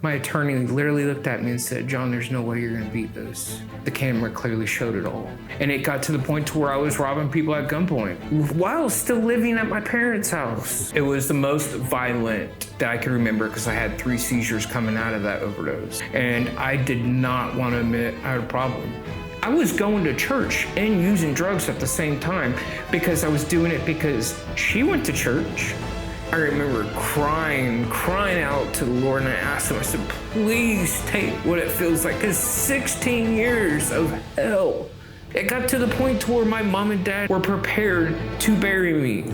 My attorney literally looked at me and said, John, there's no way you're gonna beat this. The camera clearly showed it all. And it got to the point to where I was robbing people at gunpoint while still living at my parents' house. It was the most violent that I can remember because I had 3 seizures coming out of that overdose. And I did not want to admit I had a problem. I was going to church and using drugs at the same time because I was doing it because she went to church. I remember crying out to the Lord, and I asked him, I said, please take what it feels like. It's 16 years of hell. It got to the point to where my mom and dad were prepared to bury me.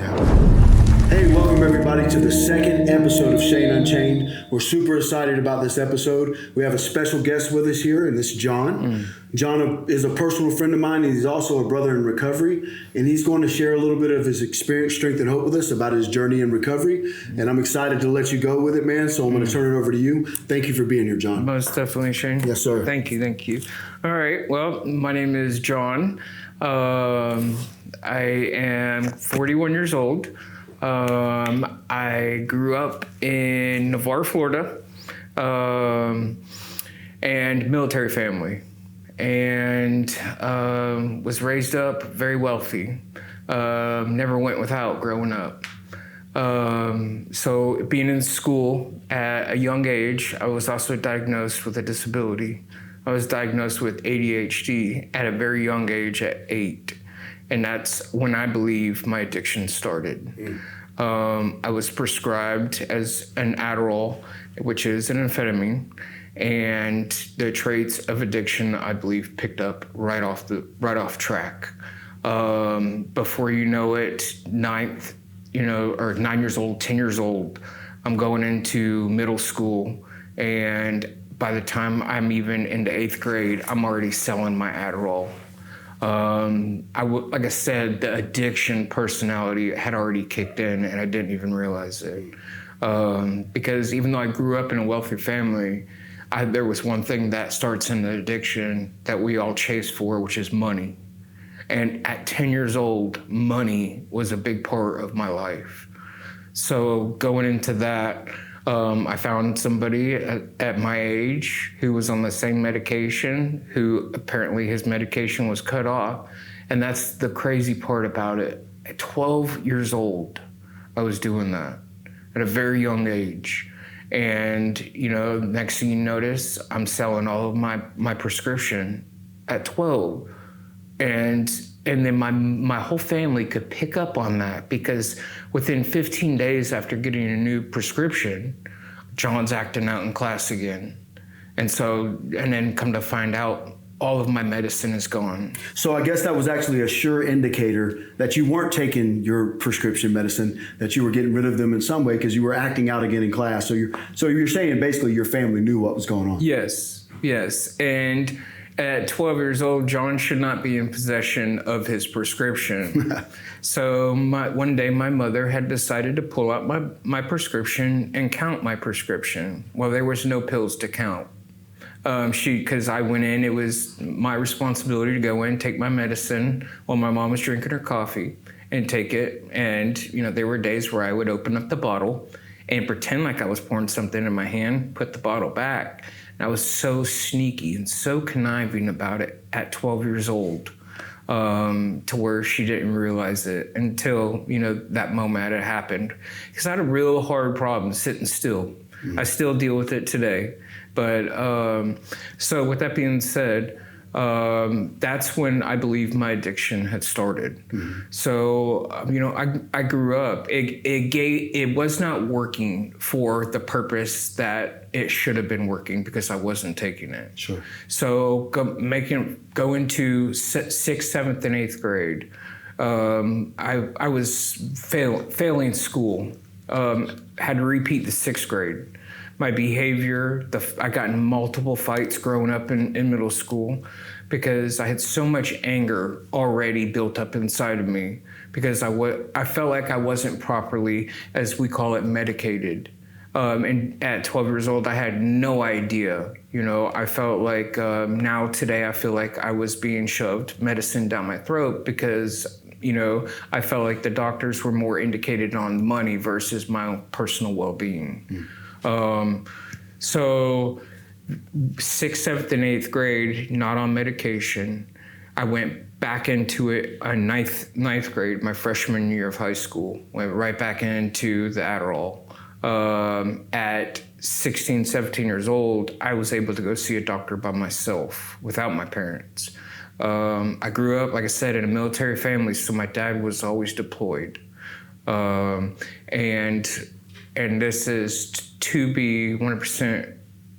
Hey, welcome everybody to the second episode of Shane Unchained. We're super excited about this episode. We have a special guest with us here, and this is John. John is a personal friend of mine, and he's also a brother in recovery, and he's going to share a little bit of his experience, strength, and hope with us about his journey in recovery, and I'm excited to let you go with it, man, so I'm going to turn it over to you. Thank you for being here, John. Most definitely, Shane. Yes, sir. Thank you. All right, well, my name is John. I am 41 years old. I grew up in Navarre, Florida, and military family, and was raised up very wealthy. Never went without growing up. So being in school at a young age, I was also diagnosed with a disability. I was diagnosed with ADHD at a very young age at 8. And that's when I believe my addiction started. I was prescribed as an Adderall, which is an amphetamine, and the traits of addiction, I believe, picked up right off track. Before you know it, 9 years old, 10 years old, I'm going into middle school, and by the time I'm even into 8th grade, I'm already selling my Adderall. Like I said, the addiction personality had already kicked in, and I didn't even realize it. Because even though I grew up in a wealthy family, there was one thing that starts in the addiction that we all chase for, which is money. And at 10 years old, money was a big part of my life. So going into that, I found somebody at my age who was on the same medication, who apparently his medication was cut off. And that's the crazy part about it. At 12 years old, I was doing that at a very young age. And, next thing you notice, I'm selling all of my prescription at 12. And then my whole family could pick up on that, because within 15 days after getting a new prescription, John's acting out in class again. And then come to find out, all of my medicine is gone. So I guess that was actually a sure indicator that you weren't taking your prescription medicine, that you were getting rid of them in some way because you were acting out again in class. So you're saying basically your family knew what was going on. Yes. And at 12 years old, John should not be in possession of his prescription. So one day my mother had decided to pull out my prescription and count my prescription. Well, there was no pills to count. Because I went in, it was my responsibility to go in, take my medicine while my mom was drinking her coffee, and take it. And, there were days where I would open up the bottle and pretend like I was pouring something in my hand, put the bottle back. And I was so sneaky and so conniving about it at 12 years old, to where she didn't realize it until, that moment had happened. Because I had a real hard problem sitting still. I still deal with it today. But so with that being said, that's when I believe my addiction had started. So, I grew up. It was not working for the purpose that it should have been working, because I wasn't taking it. Sure. So go into 6th, 7th, and 8th grade. I was failing school. Had to repeat the 6th grade. My behavior, I got in multiple fights growing up in middle school, because I had so much anger already built up inside of me, because I felt like I wasn't properly, as we call it, medicated. And at 12 years old, I had no idea. I felt like today I feel like I was being shoved medicine down my throat, because I felt like the doctors were more indicated on money versus my own personal well-being. So 6th, 7th, and 8th grade, not on medication. I went back into it in ninth grade, my freshman year of high school. Went right back into the Adderall. At 16, 17 years old, I was able to go see a doctor by myself without my parents. I grew up, like I said, in a military family, so my dad was always deployed. And this is to be 100%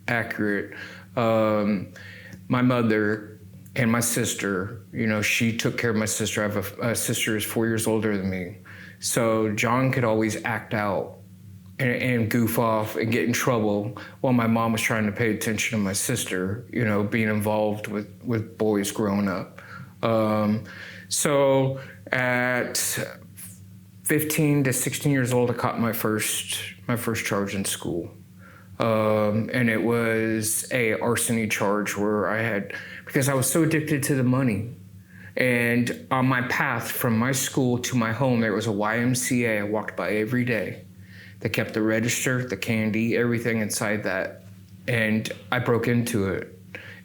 accurate. My mother and my sister, she took care of my sister. I have a sister who's 4 years older than me. So John could always act out and goof off and get in trouble while my mom was trying to pay attention to my sister, being involved with boys growing up. So at 15 to 16 years old, I caught my first charge in school. And it was a arsony charge where because I was so addicted to the money. And on my path from my school to my home, there was a YMCA I walked by every day. They kept the register, the candy, everything inside that. And I broke into it.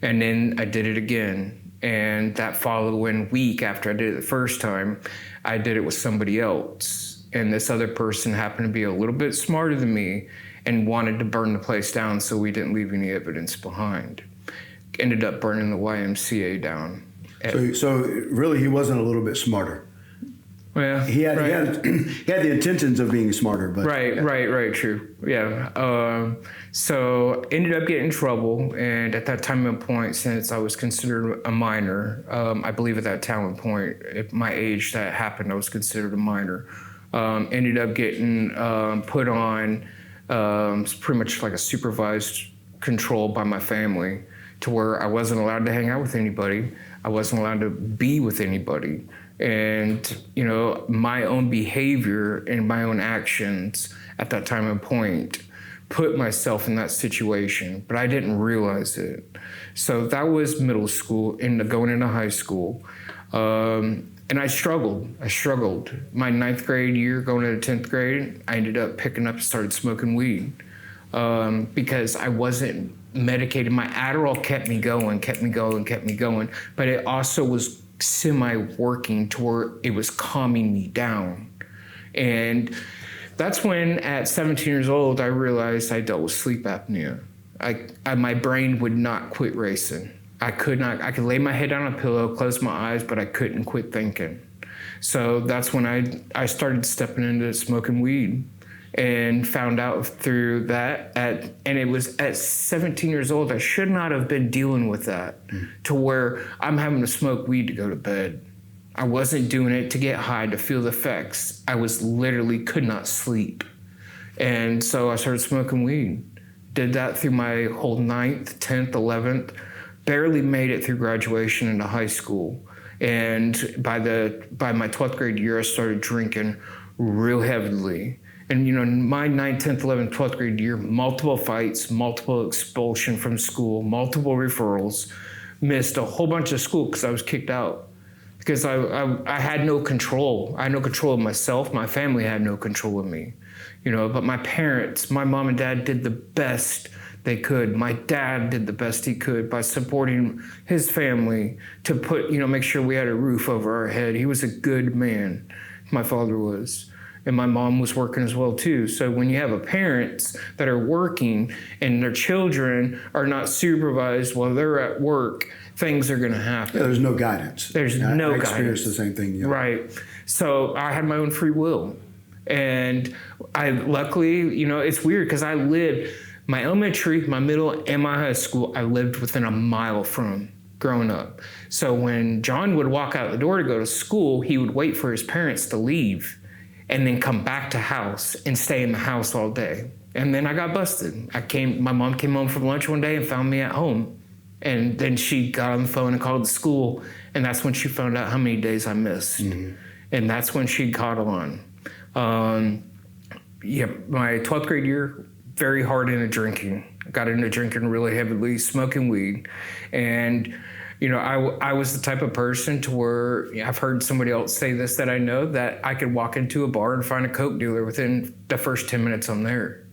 And then I did it again. And that following week after I did it the first time, I did it with somebody else. And this other person happened to be a little bit smarter than me and wanted to burn the place down so we didn't leave any evidence behind. Ended up burning the YMCA down. So really he wasn't a little bit smarter. Well, he had the intentions of being smarter, but right, true, yeah. So ended up getting in trouble, and at that time and point, since I was considered a minor, I believe at that time and point, at my age that happened, I was considered a minor. Ended up getting put on pretty much like a supervised control by my family, to where I wasn't allowed to hang out with anybody. I wasn't allowed to be with anybody. And, my own behavior and my own actions at that time and point put myself in that situation, but I didn't realize it. So that was middle school, going into high school. And I struggled. My 9th grade year, going into 10th grade, I ended up picking up and started smoking weed because I wasn't medicated. My Adderall kept me going, but it also was semi-working to where it was calming me down. And that's when, at 17 years old, I realized I dealt with sleep apnea. My brain would not quit racing. I could lay my head on a pillow, close my eyes, but I couldn't quit thinking. So that's when I started stepping into smoking weed, and found out through that and it was at 17 years old. I should not have been dealing with that to where I'm having to smoke weed to go to bed. I wasn't doing it to get high, to feel the effects. I was literally could not sleep. And so I started smoking weed. Did that through my whole 9th, 10th, 11th. Barely made it through graduation into high school. And by my 12th grade year, I started drinking real heavily. And, my 9th, 10th, 11th, 12th grade year, multiple fights, multiple expulsion from school, multiple referrals, missed a whole bunch of school because I was kicked out. Because I had no control. I had no control of myself. My family had no control of me. But my parents, my mom and dad did the best they could. My dad did the best he could by supporting his family to make sure we had a roof over our head. He was a good man, my father was. And my mom was working as well too. So when you have parents that are working and their children are not supervised while they're at work, things are gonna happen. Yeah, there's no guidance. There's no guidance. I experienced the same thing. Right. So I had my own free will. And I luckily, it's weird because I lived my elementary, my middle, and my high school, I lived within a mile from growing up. So when John would walk out the door to go to school, he would wait for his parents to leave and then come back to house and stay in the house all day. And then I got busted. My mom came home from lunch one day and found me at home. And then she got on the phone and called the school, and that's when she found out how many days I missed. Mm-hmm. And that's when she caught on. My 12th grade year, very hard into drinking. I got into drinking really heavily, smoking weed. And I was the type of person to where I've heard somebody else say this that I know, that I could walk into a bar and find a Coke dealer within the first 10 minutes I'm there.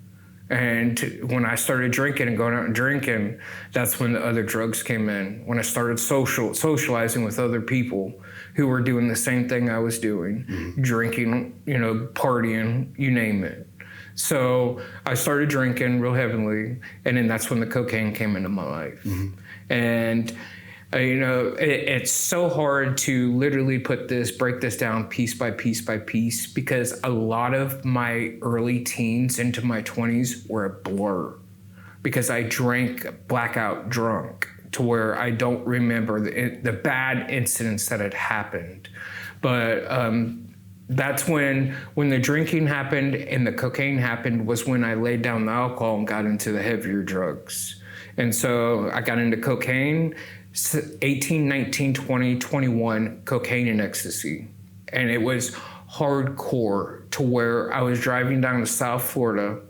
And when I started drinking and going out and drinking, that's when the other drugs came in. When I started socializing with other people who were doing the same thing I was doing, drinking, partying, you name it. So I started drinking real heavily, and then that's when the cocaine came into my life. And it's so hard to literally break this down piece by piece by piece, because a lot of my early teens into my 20s were a blur, because I drank blackout drunk to where I don't remember the bad incidents that had happened. But that's when the drinking happened and the cocaine happened, was when I laid down the alcohol and got into the heavier drugs. And so I got into cocaine, 18, 19, 20, 21, cocaine and ecstasy. And it was hardcore, to where I was driving down to South Florida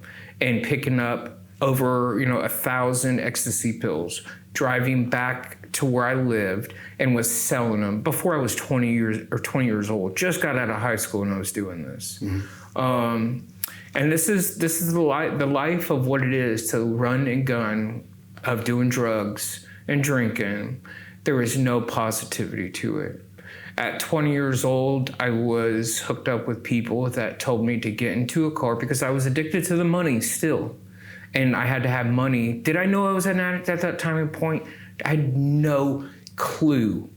and picking up over, 1,000 ecstasy pills, driving back to where I lived and was selling them before I was 20 years old. Just got out of high school and I was doing this. And this is the life of what it is to run and gun, of doing drugs and drinking. There was no positivity to it. At 20 years old, I was hooked up with people that told me to get into a car, because I was addicted to the money still. And I had to have money. Did I know I was an addict at that time and point? I had no clue.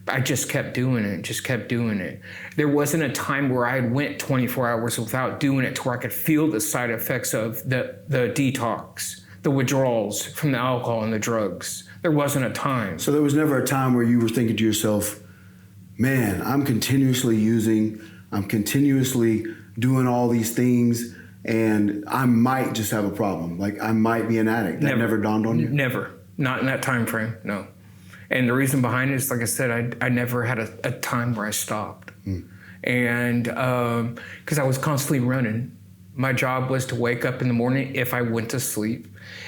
I just kept doing it, There wasn't a time where I went 24 hours without doing it, to where I could feel the side effects of the detox, the withdrawals from the alcohol and the drugs. There wasn't a time. So there was never a time where you were thinking to yourself, man, I'm continuously using, I'm continuously doing all these things, and I might just have a problem. Like, I might be an addict. That never dawned on you? Never. Not in that time frame, no. And the reason behind it is, like I said, I never had a time where I stopped. And because I was constantly running. My job was to wake up in the morning if I went to sleep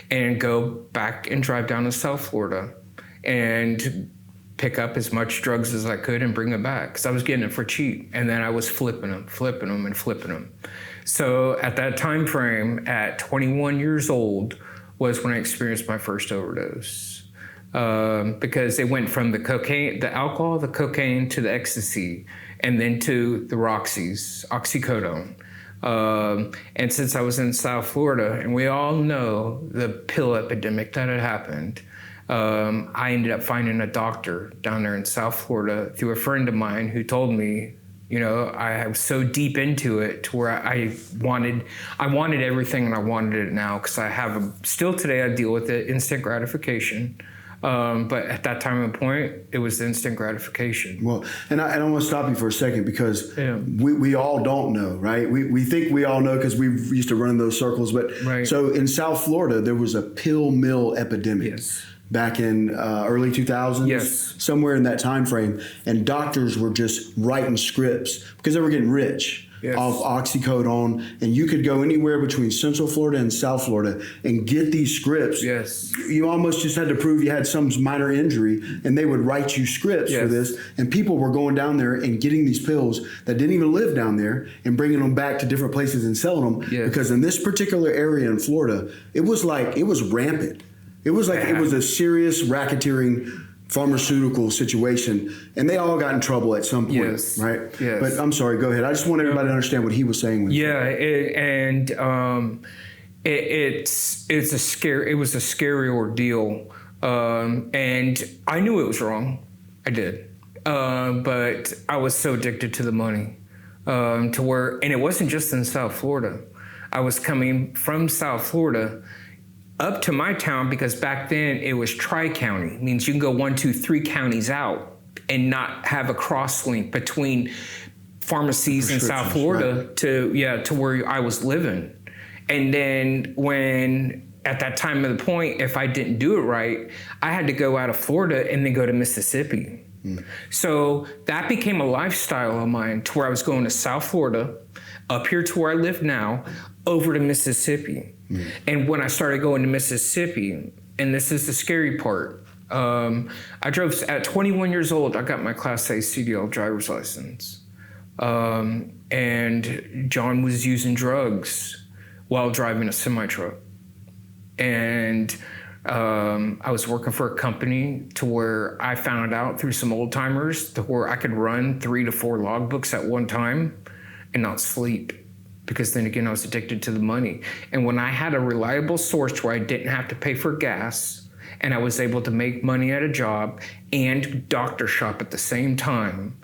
and go back and drive down to South Florida and pick up as much drugs as I could and bring them back, because I was getting it for cheap. And then I was flipping them. So at that time frame, at 21 years old, was when I experienced my first overdose. Because it went from the alcohol, the cocaine, to the ecstasy, and then to the Roxys, oxycodone. And since I was in South Florida, and we all know the pill epidemic that had happened, I ended up finding a doctor down there in South Florida through a friend of mine who told me, I was so deep into it to where I wanted everything, and I wanted it now, because still today I deal with it, instant gratification. But at that time and point, it was instant gratification. Well, and I want to stop you for a second, because we all don't know, right? We think we all know because we used to run in those circles. But So in South Florida, there was a pill mill epidemic. Yes. Back in early 2000s, yes, somewhere in that time frame, and doctors were just writing scripts because they were getting rich off oxycodone, and you could go anywhere between Central Florida and South Florida and get these scripts. Yes, you almost just had to prove you had some minor injury, and they would write you scripts for this. And people were going down there and getting these pills that didn't even live down there and bringing them back to different places and selling them. Because in this particular area in Florida, it was rampant. It was like it was a serious racketeering pharmaceutical situation, and they all got in trouble at some point, right? Yes. But I'm sorry, go ahead. I just want everybody to understand what he was saying. It was a scary ordeal, and I knew it was wrong. I did, but I was so addicted to the money, to where, and it wasn't just in South Florida. I was coming from South Florida up to my town, because back then it was tri-county, means you can go 1, 2, 3 counties out and not have a cross link between pharmacies in South Florida to where I was living. And then when, at that time of the point, if I didn't do it right, I had to go out of Florida and then go to Mississippi. So that became a lifestyle of mine, to where I was going to South Florida, up here to where I live now, over to Mississippi. And when I started going to Mississippi, and this is the scary part, I drove at 21 years old. I got my Class A CDL driver's license, and John was using drugs while driving a semi-truck. And I was working for a company to where I found out through some old timers to where I could run 3 to 4 logbooks at one time and not sleep, because then again, I was addicted to the money. And when I had a reliable source where I didn't have to pay for gas and I was able to make money at a job and doctor shop at the same time,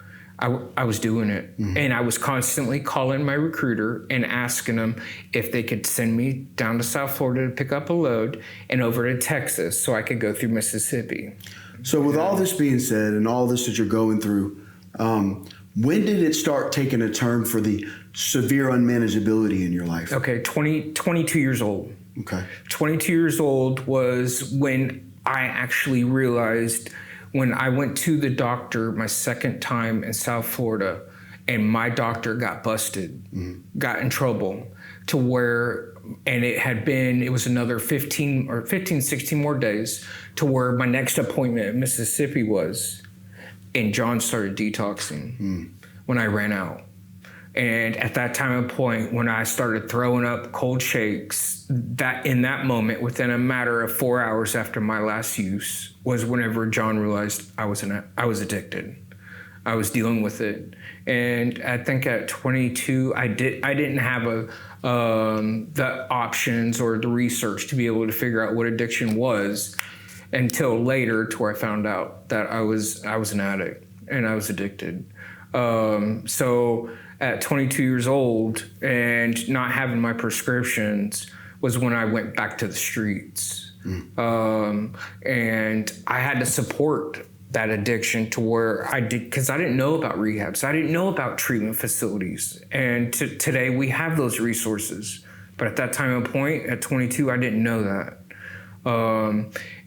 I was doing it. And I was constantly calling my recruiter and asking them if they could send me down to South Florida to pick up a load and over to Texas so I could go through Mississippi. So with all this being said and all this that you're going through, when did it start taking a turn for the severe unmanageability in your life? Okay, 22 years old. Okay. 22 years old was when I actually realized, when I went to the doctor my second time in South Florida, and my doctor got busted, got in trouble, to where, and it was another 16 more days to where my next appointment in Mississippi was, and John started detoxing when I ran out. And at that time and point, when I started throwing up cold shakes, that in that moment, within a matter of 4 hours after my last use, was whenever John realized I was addicted. I was dealing with it. And I think at 22, I didn't have the options or the research to be able to figure out what addiction was until later, to where I found out that I was an addict and I was addicted. So at 22 years old and not having my prescriptions was when I went back to the streets. And I had to support that addiction to where because I didn't know about rehabs. I didn't know about treatment facilities. And today we have those resources. But at that time and point, at 22, I didn't know that.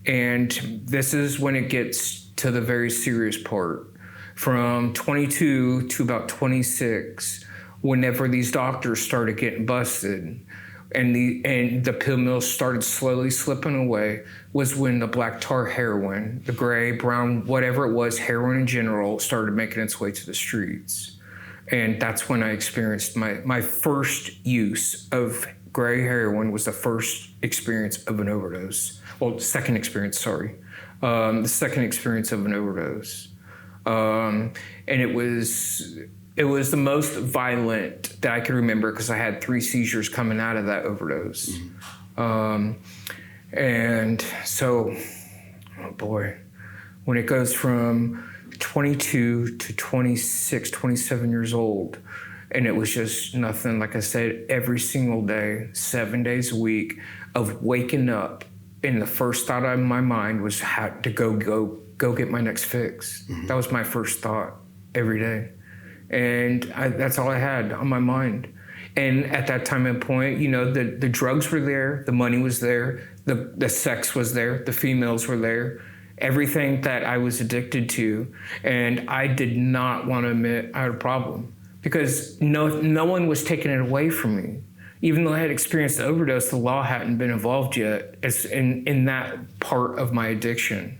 And this is when it gets to the very serious part. From 22 to about 26, whenever these doctors started getting busted and the pill mills started slowly slipping away, was when the black tar heroin, the gray, brown, whatever it was, heroin in general, started making its way to the streets. And that's when I experienced my first use of gray heroin. Was the first experience of an overdose. Well, second experience, sorry. The second experience of an overdose. And it was the most violent that I could remember, because I had 3 seizures coming out of that overdose. And so, oh boy, when it goes from 22 to 26, 27 years old, and it was just nothing, like I said, every single day, 7 days a week, of waking up, and the first thought in my mind was how to go get my next fix. That was my first thought every day. And that's all I had on my mind. And at that time and point, the drugs were there, the money was there, the sex was there, the females were there, everything that I was addicted to. And I did not want to admit I had a problem, because no one was taking it away from me. Even though I had experienced the overdose, the law hadn't been involved yet in that part of my addiction.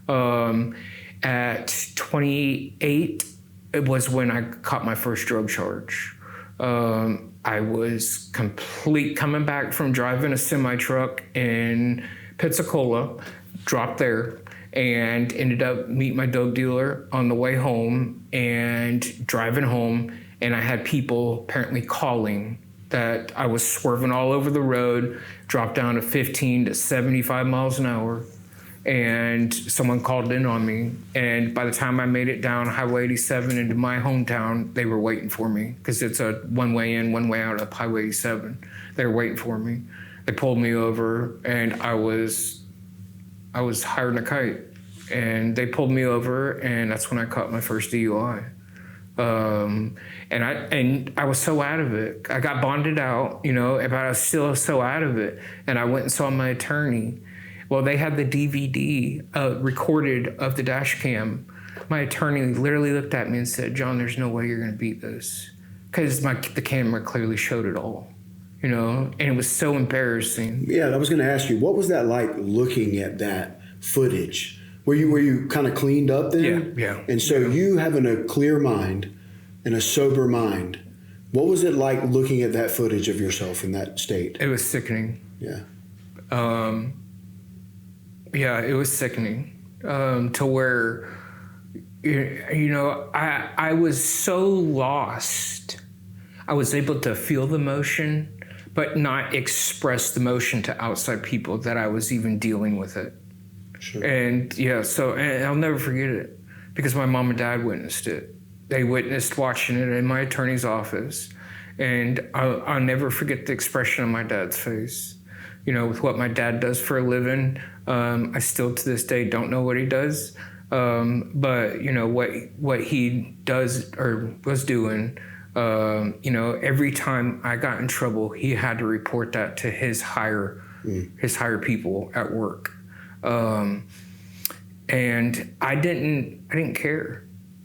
At 28, it was when I caught my first drug charge. I was coming back from driving a semi-truck in Pensacola, dropped there, and ended up meeting my dope dealer on the way home and driving home. And I had people apparently calling that I was swerving all over the road, dropped down to 15 to 75 miles an hour. And someone called in on me. And by the time I made it down Highway 87 into my hometown, they were waiting for me, because it's a one-way in, one-way out up Highway 87. They were waiting for me. They pulled me over, and I was higher than a kite. And they pulled me over, and that's when I caught my first DUI. And I was so out of it. I got bonded out, but I was still so out of it. And I went and saw my attorney. Well, they had the DVD recorded of the dash cam. My attorney literally looked at me and said, "John, there's no way you're going to beat this," because the camera clearly showed it all, and it was so embarrassing. Yeah, I was going to ask you, what was that like looking at that footage? Were you kind of cleaned up then? Yeah. And so you having a clear mind and a sober mind, What was it like looking at that footage of yourself in that state? It was sickening. Yeah. Yeah, it was sickening to where, I was so lost. I was able to feel the motion, but not express the motion to outside people that I was even dealing with it. Sure. And and I'll never forget it because my mom and dad witnessed it. They witnessed watching it in my attorney's office. And I'll never forget the expression on my dad's face. With what my dad does for a living, I still to this day don't know what he does. But what he does or was doing, every time I got in trouble, he had to report that to his higher people at work. And I didn't care.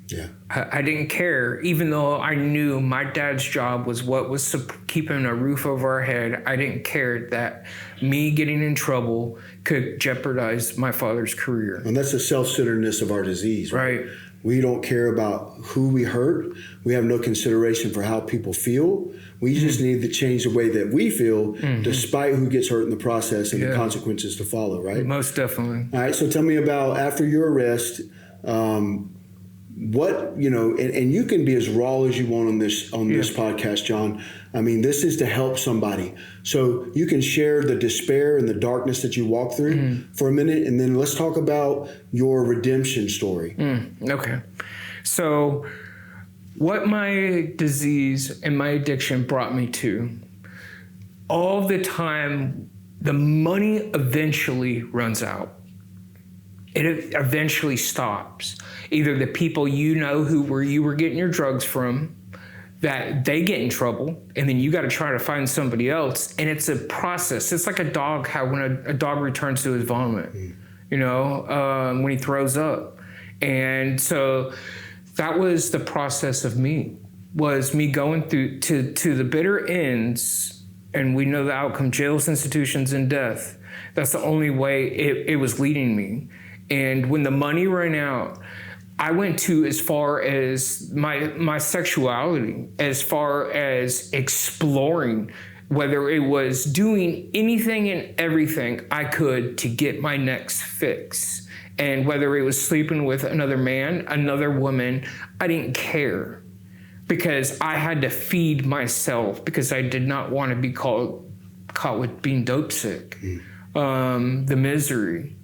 Yeah. I didn't care, even though I knew my dad's job was what was keeping a roof over our head. I didn't care that me getting in trouble could jeopardize my father's career. And that's the self-centeredness of our disease, right? We don't care about who we hurt. We have no consideration for how people feel. We just need to change the way that we feel, despite who gets hurt in the process and the consequences to follow, right? Most definitely. All right, so tell me about after your arrest, what, and you can be as raw as you want on this podcast, John. I mean, this is to help somebody. So you can share the despair and the darkness that you walk through for a minute, and then let's talk about your redemption story. Okay. So what my disease and my addiction brought me to, all the time, the money eventually runs out. It eventually stops. Either the people you were getting your drugs from, that they get in trouble, and then you got to try to find somebody else. And it's a process. It's like a dog, how when a dog returns to his vomit, when he throws up. And so that was the process of me going through to the bitter ends. And we know the outcome: jails, institutions, and death. That's the only way it was leading me. And when the money ran out, I went to as far as my sexuality, as far as exploring, whether it was doing anything and everything I could to get my next fix. And whether it was sleeping with another man, another woman, I didn't care. Because I had to feed myself, because I did not want to be caught with being dope sick. The misery.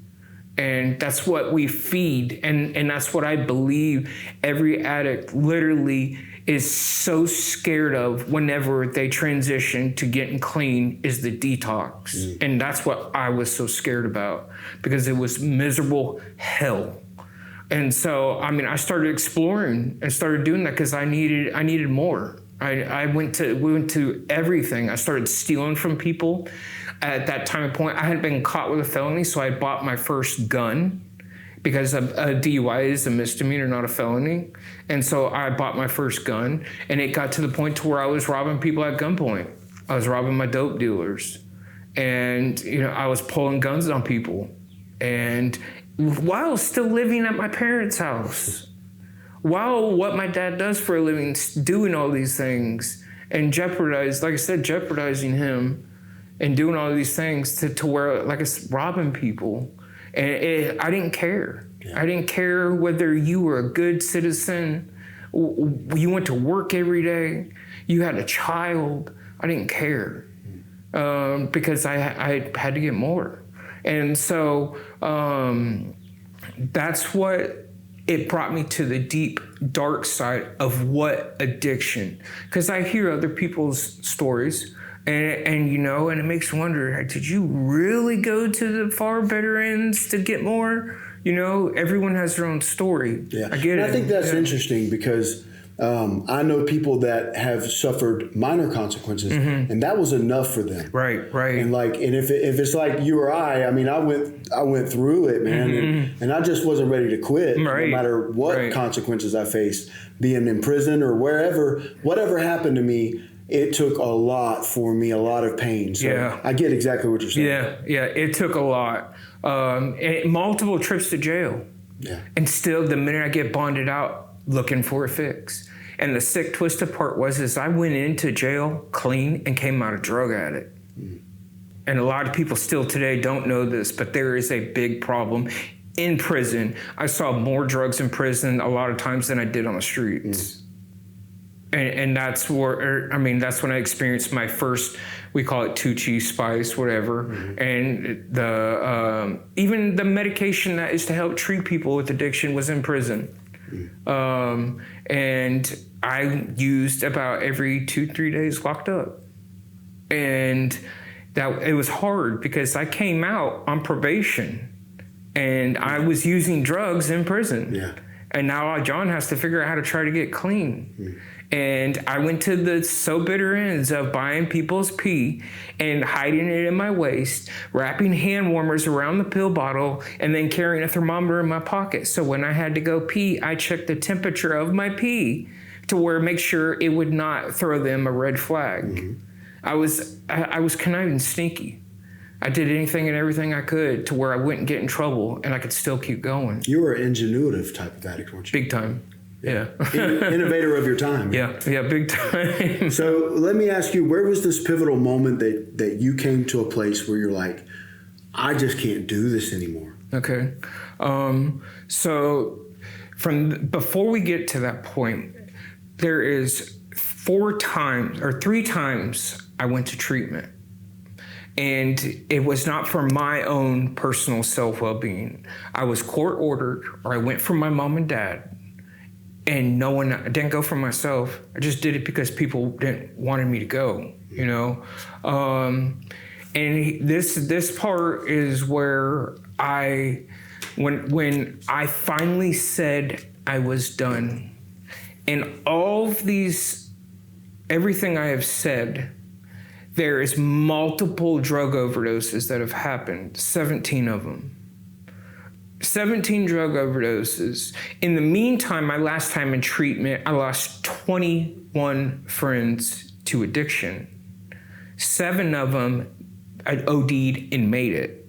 And that's what we feed, and that's what I believe every addict literally is so scared of whenever they transition to getting clean, is the detox. And that's what I was so scared about, because it was miserable hell. And so, I started exploring and started doing that because I needed more. We went to everything. I started stealing from people. At that time and point, I had been caught with a felony, so I bought my first gun, because a DUI is a misdemeanor, not a felony. And so I bought my first gun, and it got to the point to where I was robbing people at gunpoint. I was robbing my dope dealers, and I was pulling guns on people, and while still living at my parents' house, while what my dad does for a living, doing all these things, and jeopardizing him. And doing all these things to where, like I said, robbing people. And I didn't care. Yeah. I didn't care whether you were a good citizen, you went to work every day, you had a child. I didn't care because I had to get more. And so that's what it brought me to the deep, dark side of what addiction. Because I hear other people's stories. And it makes me wonder, did you really go to the far better ends to get more? Everyone has their own story. Yeah. I get it. I think that's interesting because I know people that have suffered minor consequences, and that was enough for them. Right. And if it's like you or I went through it, man, and I just wasn't ready to quit, no matter what consequences I faced, being in prison or whatever happened to me. It took a lot for me, a lot of pain. So I get exactly what you're saying. Yeah, it took a lot. And multiple trips to jail. Yeah. And still, the minute I get bonded out, looking for a fix. And the sick, twisted part is I went into jail clean and came out a drug addict. And a lot of people still today don't know this, but there is a big problem in prison. I saw more drugs in prison a lot of times than I did on the streets. And that's where, that's when I experienced my first, we call it 2G spice, whatever. And the even the medication that is to help treat people with addiction was in prison. And I used about every 2-3 days locked up. And that it was hard because I came out on probation and I was using drugs in prison. Yeah. And now John has to figure out how to try to get clean. And I went to the so bitter ends of buying people's pee and hiding it in my waist, wrapping hand warmers around the pill bottle, and then carrying a thermometer in my pocket. So when I had to go pee, I checked the temperature of my pee to make sure it would not throw them a red flag. I was conniving sneaky. I did anything and everything I could to where I wouldn't get in trouble and I could still keep going. You were an ingenuitive type of addict, weren't you? Big time. Yeah. Innovator of your time. Yeah, big time. So let me ask you, where was this pivotal moment that you came to a place where you're like, I just can't do this anymore? Okay. So before we get to that point, there is 3 times I went to treatment. And it was not for my own personal self-well-being. I was court ordered, or I went for my mom and dad. And I didn't go for myself. I just did it because people wanted me to go, you know? And this part is where when I finally said I was done, and all of everything I have said, there is multiple drug overdoses that have happened, 17 of them. 17 drug overdoses. In the meantime, my last time in treatment, I lost 21 friends to addiction. 7 of them I OD'd and made it.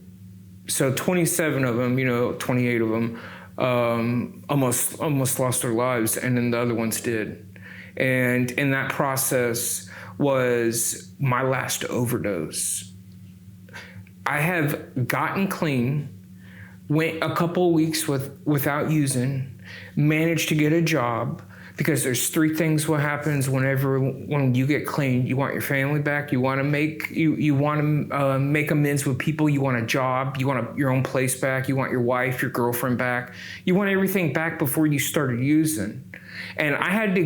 So 27 of them, 28 of them almost lost their lives, and then the other ones did. And in that process was my last overdose. I have gotten clean, went a couple of weeks without using, managed to get a job, because there's 3 things what happens when you get clean. You want your family back, you want to make amends with people, you want a job, you want your own place back, you want your wife, your girlfriend back, you want everything back before you started using. And I had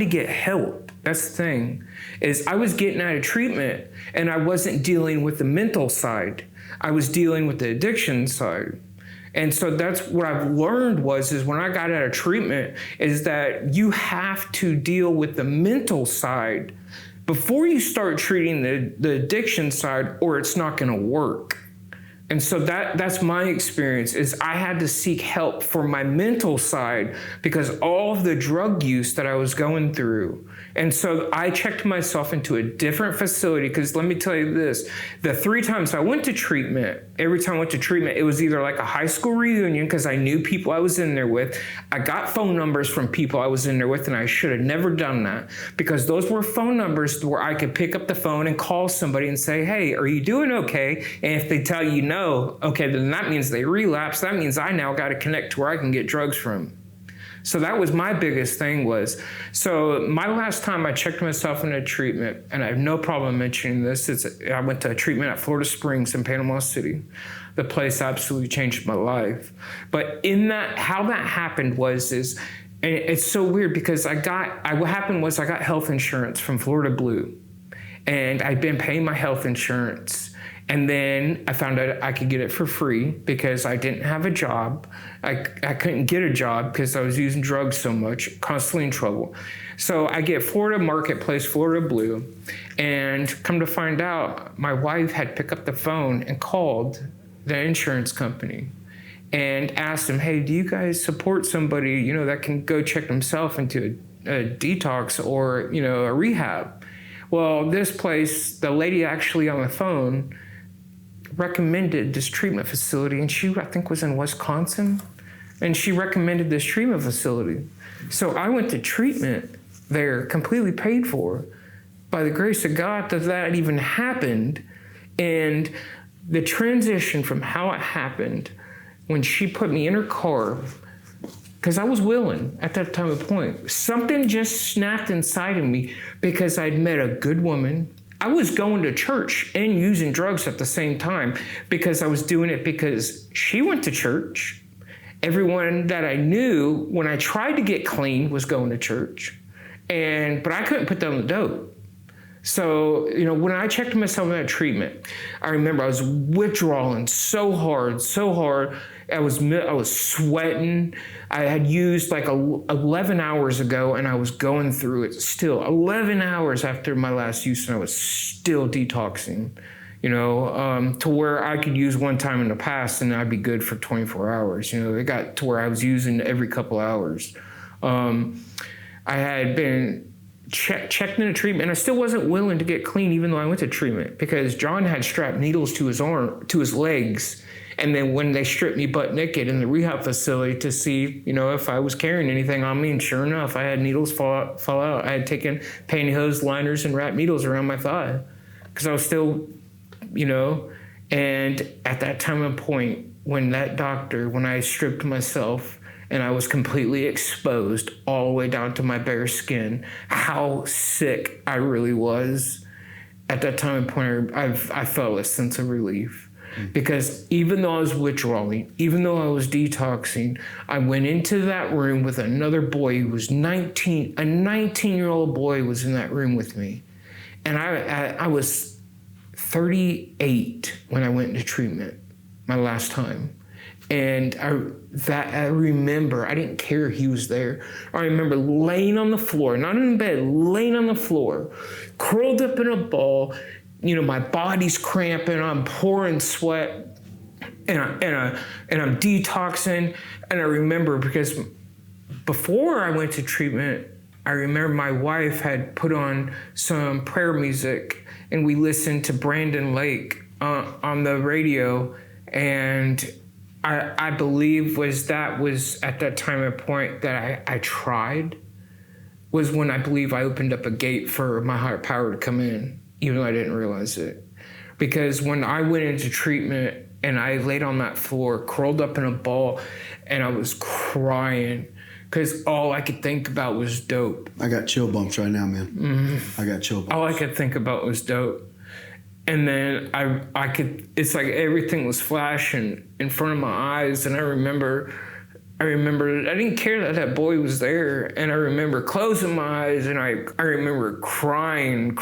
to get help. That's the thing, is I was getting out of treatment and I wasn't dealing with the mental side. I was dealing with the addiction side. And so that's what I've learned is when I got out of treatment is that you have to deal with the mental side before you start treating the addiction side, or it's not going to work. And so that's my experience, is I had to seek help for my mental side because all of the drug use that I was going through. And so I checked myself into a different facility, because let me tell you this, the 3 times I went to treatment, every time I went to treatment, it was either like a high school reunion because I knew people I was in there with. I got phone numbers from people I was in there with, and I should have never done that, because those were phone numbers where I could pick up the phone and call somebody and say, hey, are you doing okay? And if they tell you no, okay, then that means they relapse. That means I now got to connect to where I can get drugs from. So that was my biggest thing so my last time I checked myself into treatment, and I have no problem mentioning this, I went to treatment at Florida Springs in Panama City. The place absolutely changed my life. But how that happened and it's so weird because what happened was I got health insurance from Florida Blue, and I'd been paying my health insurance. And then I found out I could get it for free because I didn't have a job. I couldn't get a job because I was using drugs so much, constantly in trouble. So I get Florida Marketplace, Florida Blue, and come to find out, my wife had picked up the phone and called the insurance company and asked them, hey, do you guys support somebody, that can go check themselves into a detox or, a rehab? Well, this place, the lady actually on the phone recommended this treatment facility, and she, I think, was in Wisconsin, and she recommended this treatment facility. So I went to treatment, there, completely paid for by the grace of God that even happened. And the transition from how it happened when she put me in her car, because I was willing at that time of point, something just snapped inside of me because I'd met a good woman. I was going to church and using drugs at the same time because I was doing it because she went to church. Everyone that I knew when I tried to get clean was going to church. But I couldn't put down the dope. So, when I checked myself in that treatment, I remember I was withdrawing so hard. I was sweating. I had used like 11 hours ago, and I was going through it still. 11 hours after my last use, and I was still detoxing, to where I could use one time in the past, and I'd be good for 24 hours. It got to where I was using every couple hours. I had been checked into treatment. I still wasn't willing to get clean, even though I went to treatment, because John had strapped needles to his legs. And then when they stripped me butt naked in the rehab facility to see, if I was carrying anything on me, and sure enough, I had needles fall out. I had taken pantyhose liners and wrapped needles around my thigh because I was still, and at that time and point when I stripped myself and I was completely exposed all the way down to my bare skin, how sick I really was. At that time and point, I felt a sense of relief. Because even though I was withdrawing, even though I was detoxing, I went into that room with another boy who was 19. A 19-year-old boy was in that room with me. And I was 38 when I went into treatment, my last time. And I remember, I didn't care he was there. I remember laying on the floor, not in bed, laying on the floor, curled up in a ball. My body's cramping, I'm pouring sweat, and I'm detoxing. And I remember, because before I went to treatment, I remember my wife had put on some prayer music, and we listened to Brandon Lake on the radio. And I believe that was at that time a point that I tried, was when I believe I opened up a gate for my higher power to come in, even though I didn't realize it. Because when I went into treatment and I laid on that floor, curled up in a ball, and I was crying because all I could think about was dope. I got chill bumps right now, man. Mm-hmm. I got chill bumps. All I could think about was dope. And then it's like everything was flashing in front of my eyes. And I remember I didn't care that boy was there. And I remember closing my eyes, and I remember crying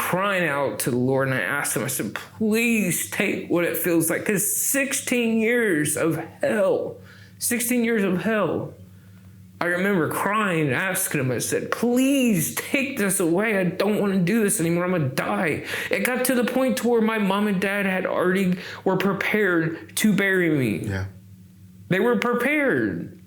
out to the Lord. And I asked him, I said, please take what it feels like. Because 16 years of hell. I remember crying and asking him, I said, please take this away. I don't want to do this anymore. I'm going to die. It got to the point to where my mom and dad were prepared to bury me. Yeah. They were prepared.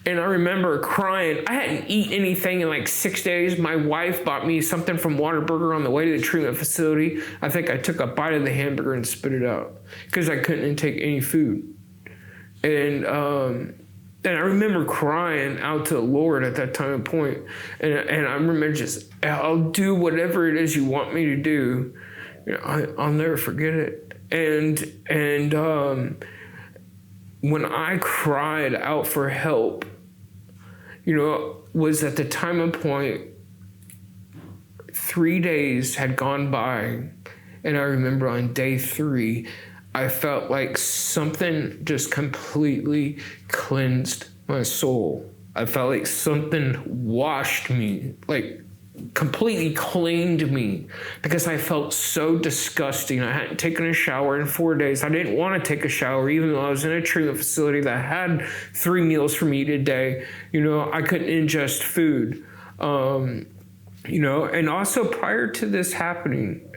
And I remember crying. I hadn't eaten anything in like 6 days. My wife bought me something from Whataburger on the way to the treatment facility. I think I took a bite of the hamburger and spit it out because I couldn't intake any food. And I remember crying out to the Lord at that time and point. And I remember just, I'll do whatever it is you want me to do. I'll never forget it. And when I cried out for help, was at the time and point, 3 days had gone by. And I remember on day 3, I felt like something just completely cleansed my soul. I felt like something washed me, like completely cleaned me, because I felt so disgusting. I hadn't taken a shower in 4 days. I didn't want to take a shower, even though I was in a treatment facility that had 3 meals for me a day. I couldn't ingest food. And also prior to this happening,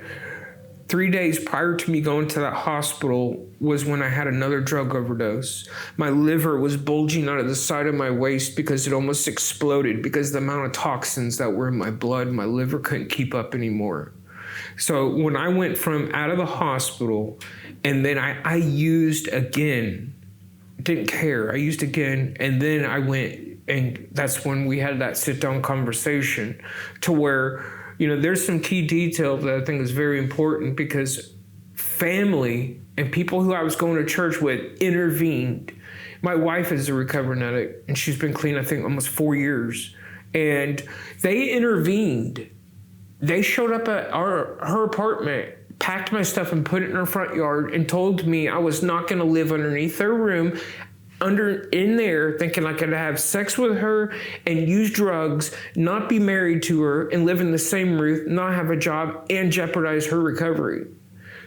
3 days prior to me going to that hospital was when I had another drug overdose. My liver was bulging out of the side of my waist because it almost exploded because the amount of toxins that were in my blood, my liver couldn't keep up anymore. So when I went from out of the hospital, and then I used again, didn't care, I used again, and then I went And that's when we had that sit down conversation to where, there's some key detail that I think is very important, because family and people who I was going to church with intervened. My wife is a recovering addict, and she's been clean, I think, almost 4 years. And they intervened. They showed up at her apartment, packed my stuff and put it in her front yard, and told me I was not going to live underneath their room, in there, thinking I could have sex with her and use drugs, not be married to her, and live in the same roof, not have a job, and jeopardize her recovery.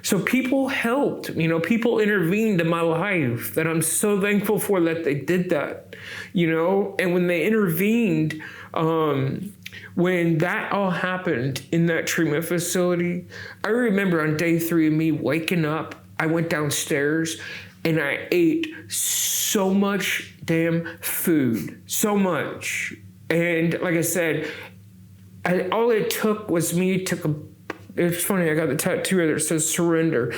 So people helped, people intervened in my life that I'm so thankful for that they did that, and when they intervened, when that all happened in that treatment facility, I remember on day 3 of me waking up, I went downstairs and I ate so much damn food, so much. And like I said, all it took was me it's funny, I got the tattoo here that says surrender.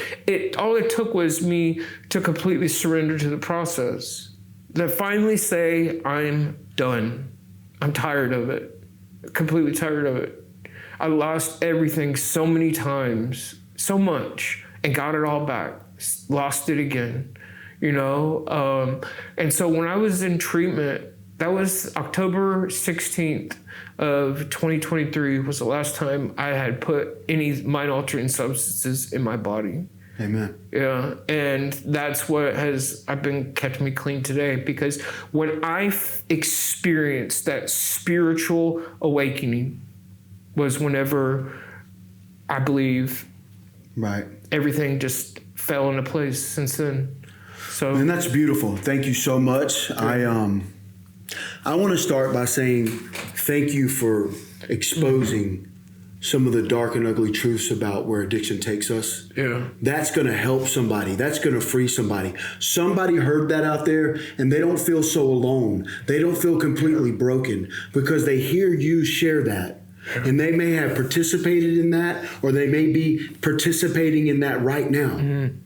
All it took was me to completely surrender to the process. To finally say, I'm done. I'm tired of it. Completely tired of it. I lost everything so many times, so much, and got it all back. Lost it again, and so when I was in treatment, that was October 16th of 2023 was the last time I had put any mind-altering substances in my body. Amen. Yeah, and that's what I've been kept me clean today, because when I experienced that spiritual awakening was whenever I believe everything just fell into place since then. So, and that's beautiful. Thank you so much. Yeah. I want to start by saying thank you for exposing some of the dark and ugly truths about where addiction takes us. Yeah. That's going to help somebody. That's going to free somebody. Somebody heard that out there and they don't feel so alone. They don't feel completely broken because they hear you share that. And they may have participated in that, or they may be participating in that right now. Mm-hmm.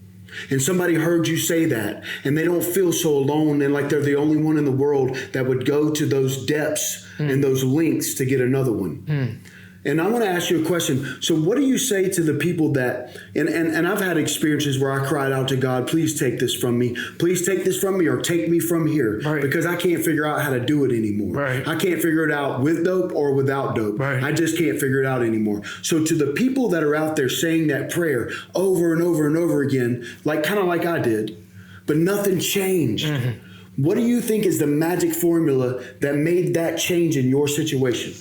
And somebody heard you say that, and they don't feel so alone and like they're the only one in the world that would go to those depths and those lengths to get another one. And I want to ask you a question. So what do you say to the people that, and I've had experiences where I cried out to God, please take this from me. Please take this from me, or take me from here. Right. Because I can't figure out how to do it anymore. Right. I can't figure it out with dope or without dope. Right. I just can't figure it out anymore. So to the people that are out there saying that prayer over and over and over again, kind of like I did, but nothing changed. Mm-hmm. What do you think is the magic formula that made that change in your situation?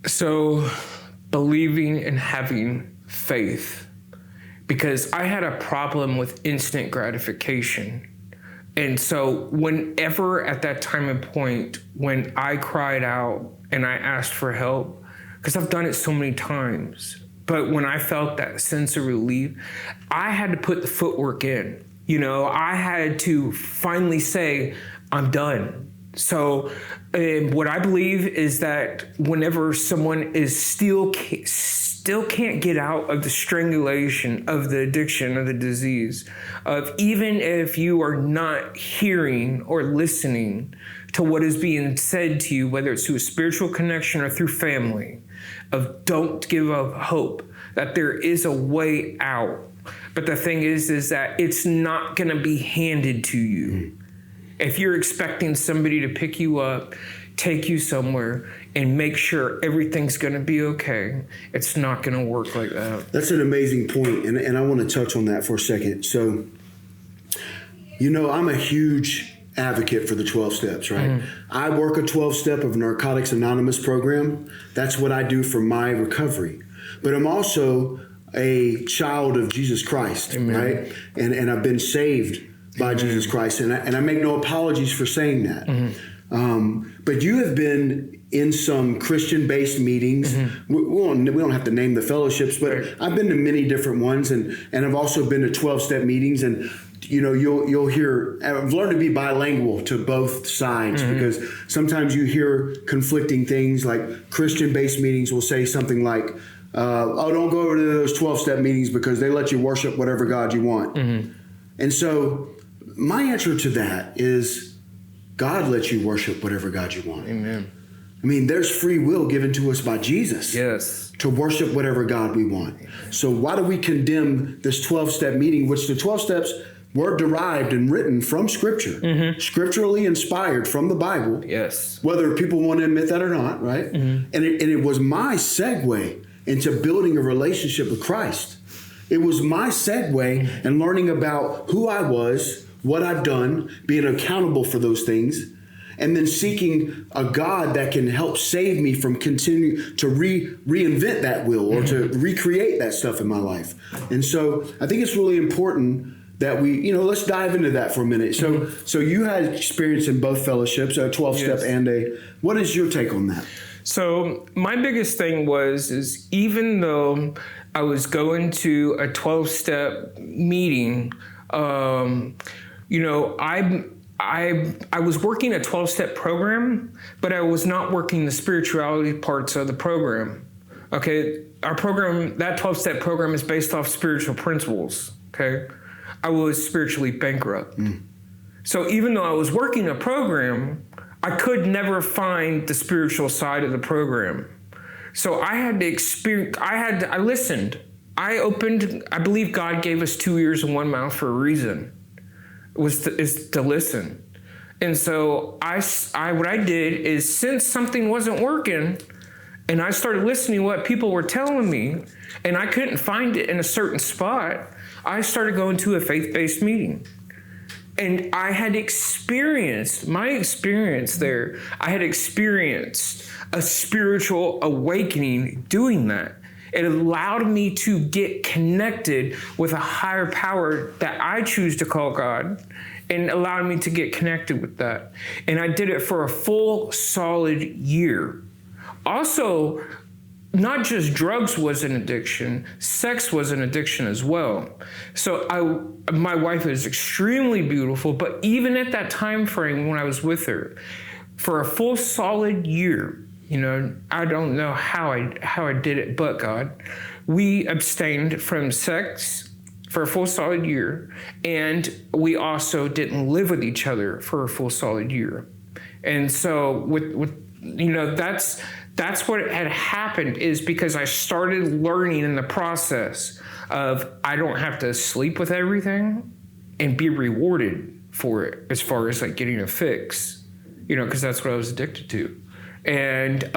So, believing and having faith, because I had a problem with instant gratification. And so whenever at that time and point when I cried out and I asked for help, because I've done it so many times, but when I felt that sense of relief, I had to put the footwork in. I had to finally say, I'm done. So what I believe is that whenever someone is still can't get out of the strangulation of the addiction, of the disease, of even if you are not hearing or listening to what is being said to you, whether it's through a spiritual connection or through family, of don't give up hope, that there is a way out. But the thing is that it's not going to be handed to you. If you're expecting somebody to pick you up, take you somewhere, and make sure everything's going to be okay, it's not going to work like that. That's an amazing point, and I want to touch on that for a second. So, I'm a huge advocate for the 12 steps, right? Mm-hmm. I work a 12-step of Narcotics Anonymous program. That's what I do for my recovery. But I'm also a child of Jesus Christ, Amen. Right? And I've been saved by Amen. Jesus Christ, and I make no apologies for saying that. Mm-hmm. But you have been in some Christian-based meetings. Mm-hmm. We don't have to name the fellowships, but right. I've been to many different ones, and I've also been to 12-step meetings, and you'll hear. I've learned to be bilingual to both sides, mm-hmm. because sometimes you hear conflicting things. Like Christian-based meetings will say something like, don't go over to those 12-step meetings because they let you worship whatever God you want. Mm-hmm. And so my answer to that is, God lets you worship whatever God you want. Amen. I mean, there's free will given to us by Jesus. Yes. To worship whatever God we want. So why do we condemn this 12-step meeting, which the 12 steps were derived and written from Scripture, scripturally inspired from the Bible. Yes. Whether people want to admit that or not, right? And it was my segue into building a relationship with Christ. It was my segue in learning about who I was, what I've done, being accountable for those things, and then seeking a God that can help save me from continuing to reinvent that will or to recreate that stuff in my life. And so I think it's really important that we, let's dive into that for a minute. So you had experience in both fellowships, a 12-step and what is your take on that? So my biggest thing is even though I was going to a 12-step meeting, I was working a 12-step program, but I was not working the spirituality parts of the program. Okay, our program, that 12-step program is based off spiritual principles. Okay, I was spiritually bankrupt. So even though I was working a program, I could never find the spiritual side of the program. So I had to experience, I listened. I believe God gave us 2 ears and 1 mouth for a reason. Is to listen. And so what I did is, since something wasn't working and I started listening to what people were telling me and I couldn't find it in a certain spot, I started going to a faith-based meeting. And I had experienced there. I had experienced a spiritual awakening doing that. It allowed me to get connected with a higher power that I choose to call God, and allowed me to get connected with that. And I did it for a full, solid year. Also, not just drugs was an addiction, sex was an addiction as well. So my wife is extremely beautiful, but even at that time frame when I was with her, for a full, solid year, I don't know how I did it, but God. We abstained from sex for a full solid year, and we also didn't live with each other for a full solid year. And so that's what had happened, is because I started learning in the process of I don't have to sleep with everything and be rewarded for it, as far as like getting a fix, because that's what I was addicted to. And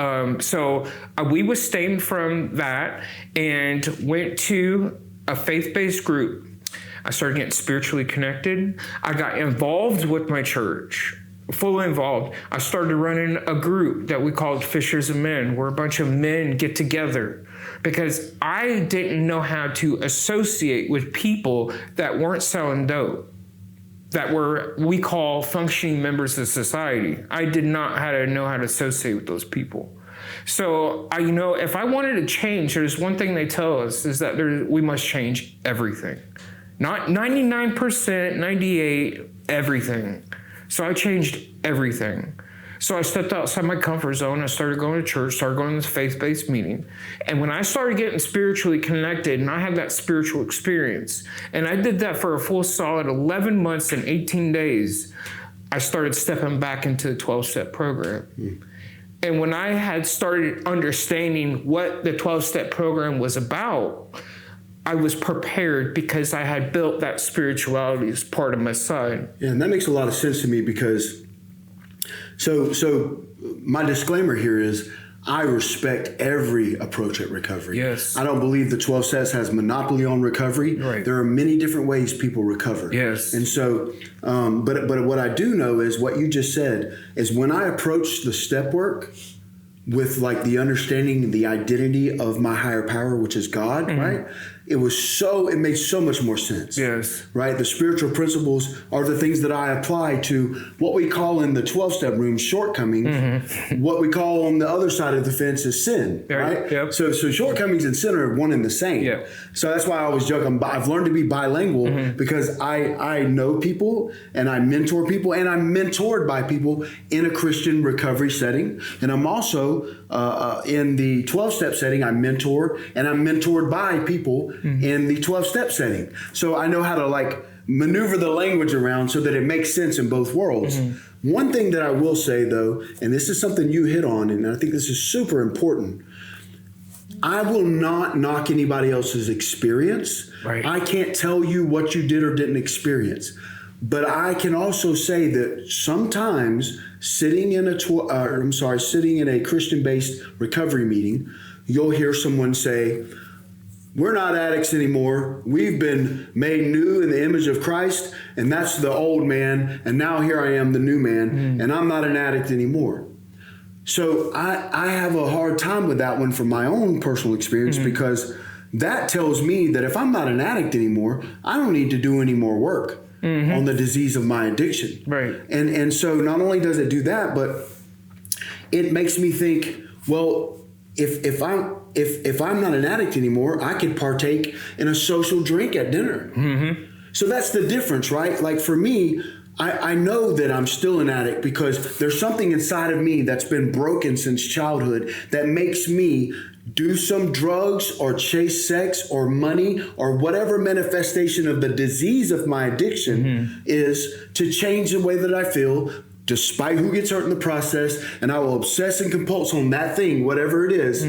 so we abstained from that and went to a faith-based group. I started getting spiritually connected. I got involved with my church, fully involved. I started running a group that we called Fishers of Men, where a bunch of men get together, because I didn't know how to associate with people that weren't selling dope, that we call functioning members of society. I did not know how to associate with those people. So if I wanted to change, there's one thing they tell us, is that we must change everything. Not 99%, 98%, everything. So I changed everything. So I stepped outside my comfort zone. I started going to church, started going to this faith-based meeting. And when I started getting spiritually connected, and I had that spiritual experience, and I did that for a full solid 11 months and 18 days, I started stepping back into the 12-step program. And when I had started understanding what the 12-step program was about, I was prepared, because I had built that spirituality as part of my side. Yeah, and that makes a lot of sense to me, because so my disclaimer here is I respect every approach at recovery. Yes. I don't believe the 12 steps has monopoly on recovery. Right. There are many different ways people recover. Yes. And so, but what I do know is what you just said is, when I approach the step work with like the understanding, the identity of my higher power, which is God, right? It made so much more sense. Yes. Right? The spiritual principles are the things that I apply to what we call in the 12-step room shortcomings. What we call on the other side of the fence is sin, right? Yep. So shortcomings and sin are one and the same. Yep. So that's why I always joke, I've learned to be bilingual, because I know people and I mentor people, and I'm mentored by people in a Christian recovery setting. And I'm also in the 12-step setting, I mentor, and I'm mentored by people in the 12-step setting. So I know how to maneuver the language around so that it makes sense in both worlds. One thing that I will say, though, and this is something you hit on, and I think this is super important, I will not knock anybody else's experience. Right. I can't tell you what you did or didn't experience. But I can also say that sometimes sitting in a Christian-based recovery meeting, you'll hear someone say, we're not addicts anymore. We've been made new in the image of Christ, and that's the old man, and now here I am, the new man, and I'm not an addict anymore. So I have a hard time with that one from my own personal experience, because that tells me that if I'm not an addict anymore, I don't need to do any more work on the disease of my addiction. Right. And so not only does it do that, but it makes me think, well, if I'm not an addict anymore, I could partake in a social drink at dinner. So that's the difference, right? Like for me, I know that I'm still an addict because there's something inside of me that's been broken since childhood that makes me do some drugs or chase sex or money or whatever manifestation of the disease of my addiction is to change the way that I feel, despite who gets hurt in the process. And I will obsess and compulse on that thing, whatever it is.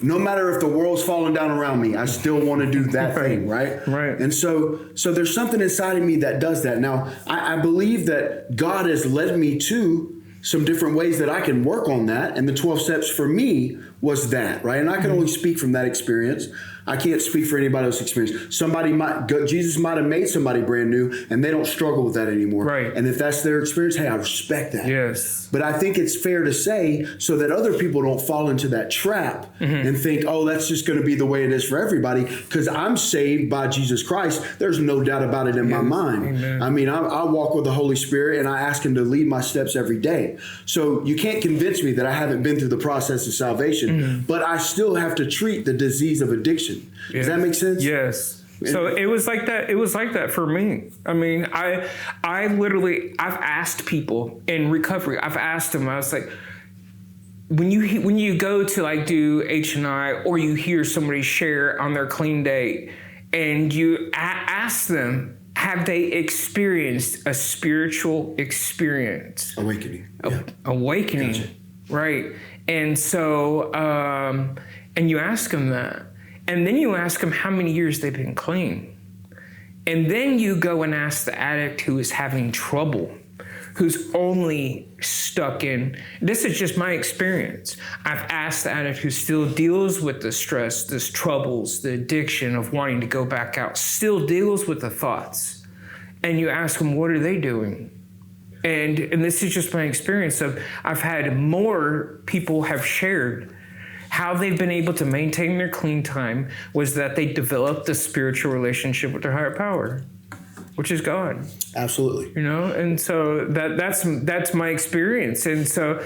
No matter if the world's falling down around me, I still want to do that thing, right? Right. And so there's something inside of me that does that. Now, I believe that God has led me to some different ways that I can work on that. And the 12 steps for me was that, right? And I can only speak from that experience. I can't speak for anybody else's experience. Jesus might have made somebody brand new and they don't struggle with that anymore. Right. And if that's their experience, hey, I respect that. Yes. But I think it's fair to say so that other people don't fall into that trap and think, oh, that's just going to be the way it is for everybody because I'm saved by Jesus Christ. There's no doubt about it in my mind. Amen. I mean, I walk with the Holy Spirit and I ask him to lead my steps every day. So you can't convince me that I haven't been through the process of salvation, but I still have to treat the disease of addiction. Does that make sense? Yes. So it was like that. It was like that for me. I mean, I've asked people in recovery. I've asked them. I was like, when you go to like do H&I or you hear somebody share on their clean day, and you ask them, have they experienced a spiritual experience? Awakening. Awakening. Gotcha. Right. And so, and you ask them that. And then you ask them how many years they've been clean. And then you go and ask the addict who is having trouble, who's only stuck in, this is just my experience. I've asked the addict who still deals with the stress, the troubles, the addiction of wanting to go back out, still deals with the thoughts. And you ask them, what are they doing? And this is just my experience of, I've had more people have shared how they've been able to maintain their clean time was that they developed a spiritual relationship with their higher power, which is God. Absolutely. You know, and so that's my experience. And so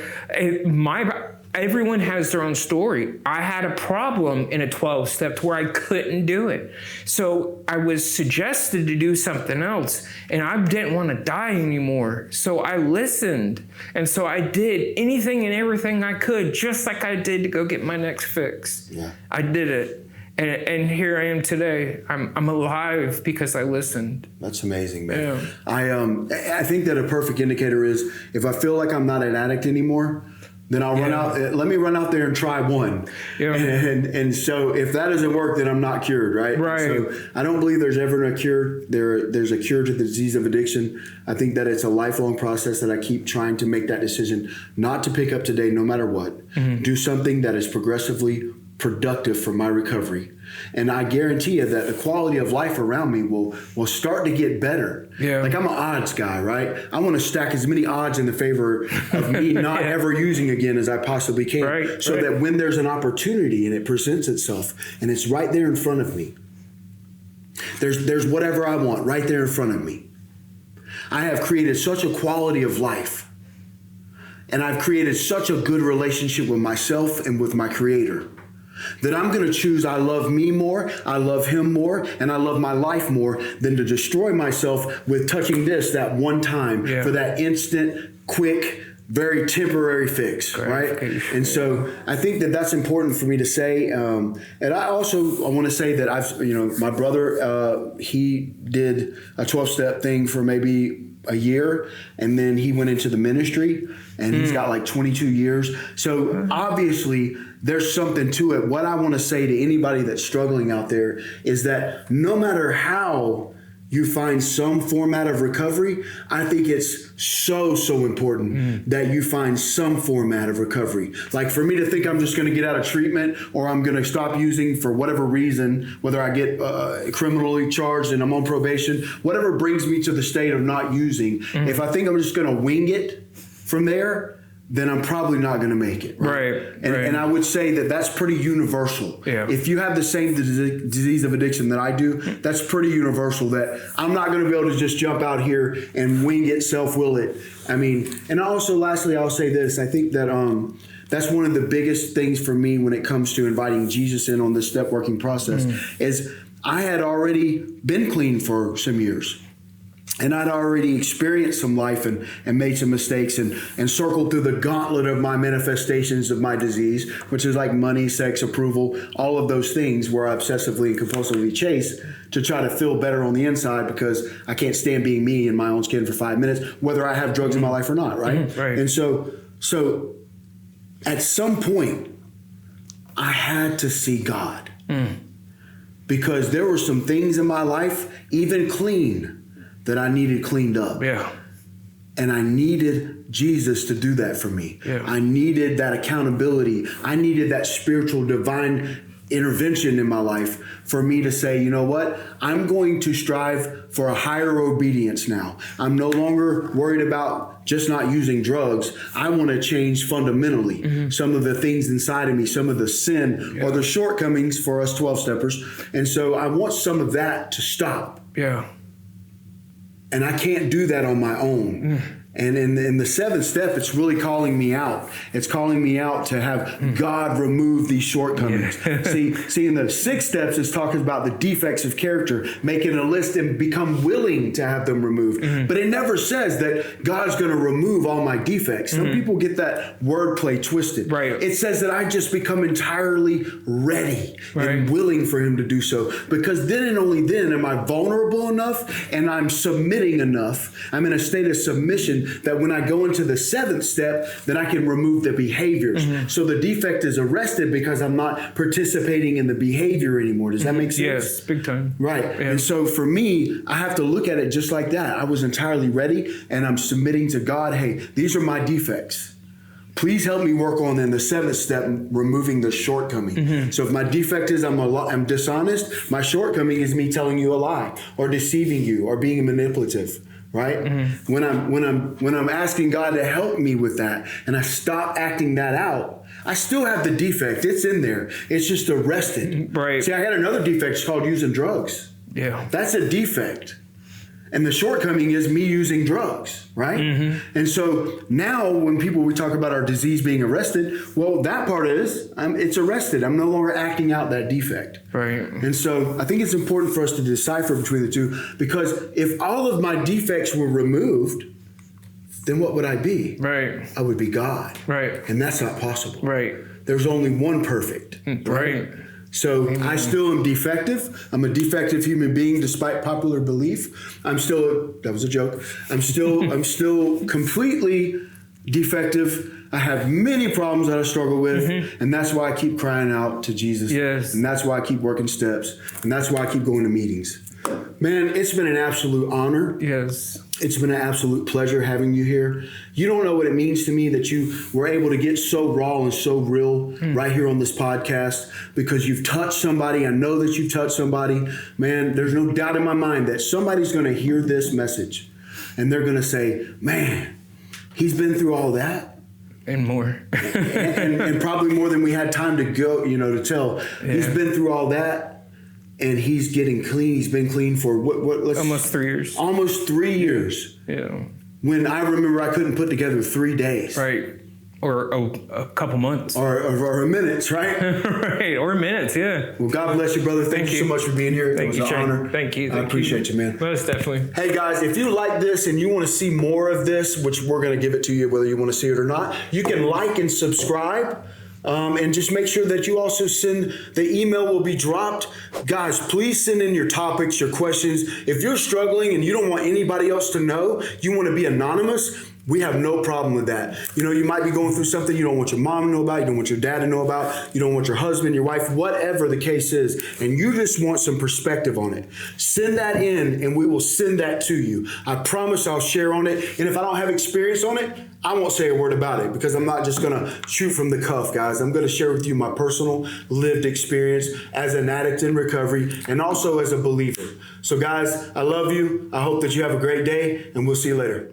everyone has their own story. I had a problem in a 12-step where I couldn't do it. So I was suggested to do something else, and I didn't want to die anymore. So I listened. And so I did anything and everything I could, just like I did to go get my next fix. Yeah. I did it. And here I am today. I'm alive because I listened. That's amazing, man. Yeah. I think that a perfect indicator is if I feel like I'm not an addict anymore, then I'll run out. Let me run out there and try one. Yeah. And so if that doesn't work, then I'm not cured, right? Right. So I don't believe there's ever a cure. There's a cure to the disease of addiction. I think that it's a lifelong process that I keep trying to make that decision not to pick up today, no matter what. Do something that is progressively productive for my recovery. And I guarantee you that the quality of life around me will start to get better. Yeah. Like I'm an odds guy, right? I want to stack as many odds in the favor of me not ever using again as I possibly can. Right, so that when there's an opportunity and it presents itself and it's right there in front of me, there's whatever I want right there in front of me. I have created such a quality of life, and I've created such a good relationship with myself and with my Creator, that I'm going to choose I love me more, I love him more, and I love my life more than to destroy myself with touching this that one time for that instant, quick very temporary fix, right? And so I think that that's important for me to say. And I want to say that my brother, he did a 12-step thing for maybe a year, and then he went into the ministry, and he's got like 22 years. So obviously there's something to it. What I want to say to anybody that's struggling out there is that no matter how you find some format of recovery, I think it's so important that you find some format of recovery. Like for me to think I'm just going to get out of treatment, or I'm going to stop using for whatever reason, whether I get criminally charged and I'm on probation, whatever brings me to the state of not using, if I think I'm just going to wing it from there, then I'm probably not going to make it. Right. And I would say that that's pretty universal. Yeah. If you have the same disease of addiction that I do, that's pretty universal, that I'm not going to be able to just jump out here and wing it, self-will it. I mean, and also lastly, I'll say this. I think that that's one of the biggest things for me when it comes to inviting Jesus in on this step working process is I had already been clean for some years. And I'd already experienced some life and made some mistakes and circled through the gauntlet of my manifestations of my disease, which is like money, sex, approval, all of those things where I obsessively and compulsively chase to try to feel better on the inside because I can't stand being me in my own skin for 5 minutes, whether I have drugs in my life or not, right? Right. And so at some point, I had to see God because there were some things in my life, even clean, that I needed cleaned up. Yeah. And I needed Jesus to do that for me. Yeah. I needed that accountability. I needed that spiritual divine intervention in my life for me to say, you know what? I'm going to strive for a higher obedience now. I'm no longer worried about just not using drugs. I want to change fundamentally some of the things inside of me, some of the sin or the shortcomings for us 12-steppers. And so I want some of that to stop. Yeah. And I can't do that on my own. And in the 7th step, it's really calling me out. It's calling me out to have God remove these shortcomings. See, in the 6 steps, it's talking about the defects of character, making a list and become willing to have them removed. But it never says that God's going to remove all my defects. Some people get that wordplay twisted. Right. It says that I just become entirely ready and willing for him to do so. Because then and only then am I vulnerable enough and I'm submitting enough. I'm in a state of submission that when I go into the 7th step, that I can remove the behaviors. So the defect is arrested because I'm not participating in the behavior anymore. Does that make sense? Yes, big time. Right. Yeah. And so for me, I have to look at it just like that. I was entirely ready and I'm submitting to God. Hey, these are my defects. Please help me work on in the 7th step, removing the shortcoming. So if my defect is I'm dishonest, my shortcoming is me telling you a lie or deceiving you or being manipulative. Right? When I'm asking God to help me with that and I stop acting that out, I still have the defect. It's in there. It's just arrested. Right. See, I had another defect. It's called using drugs. Yeah. That's a defect. And the shortcoming is me using drugs, right? And so now when we talk about our disease being arrested, well, that part is, it's arrested. I'm no longer acting out that defect. Right. And so I think it's important for us to decipher between the two, because if all of my defects were removed, then what would I be? Right. I would be God. Right. And that's not possible. Right. There's only one perfect. Right. So I still am defective. I'm a defective human being, despite popular belief. That was a joke. I'm still completely defective. I have many problems that I struggle with, and that's why I keep crying out to Jesus. Yes. And that's why I keep working steps, and that's why I keep going to meetings. Man, it's been an absolute honor. Yes. It's been an absolute pleasure having you here. You don't know what it means to me that you were able to get so raw and so real right here on this podcast, because you've touched somebody. I know that you've touched somebody. Man, there's no doubt in my mind that somebody's going to hear this message and they're going to say, man, he's been through all that. And more. and probably more than we had time to go, to tell. Yeah. He's been through all that. And he's getting clean. He's been clean for almost 3 years. Almost 3 years. Yeah. When I remember I couldn't put together 3 days. Right. or a couple months. Or minutes, right? Right, or minutes, yeah. Well, God bless you, brother. Thank you so much for being here. It was an honor. Thank you. I appreciate you, man. Most definitely. Hey, guys, if you like this and you want to see more of this, which we're going to give it to you whether you want to see it or not, you can like and subscribe. And just make sure that you also send, the email will be dropped. Guys, please send in your topics, your questions. If you're struggling and you don't want anybody else to know, you want to be anonymous, we have no problem with that. You know, you might be going through something you don't want your mom to know about, you don't want your dad to know about, you don't want your husband, your wife, whatever the case is, and you just want some perspective on it. Send that in and we will send that to you. I promise I'll share on it. And if I don't have experience on it, I won't say a word about it because I'm not just going to shoot from the cuff, guys. I'm going to share with you my personal lived experience as an addict in recovery and also as a believer. So, guys, I love you. I hope that you have a great day, and we'll see you later.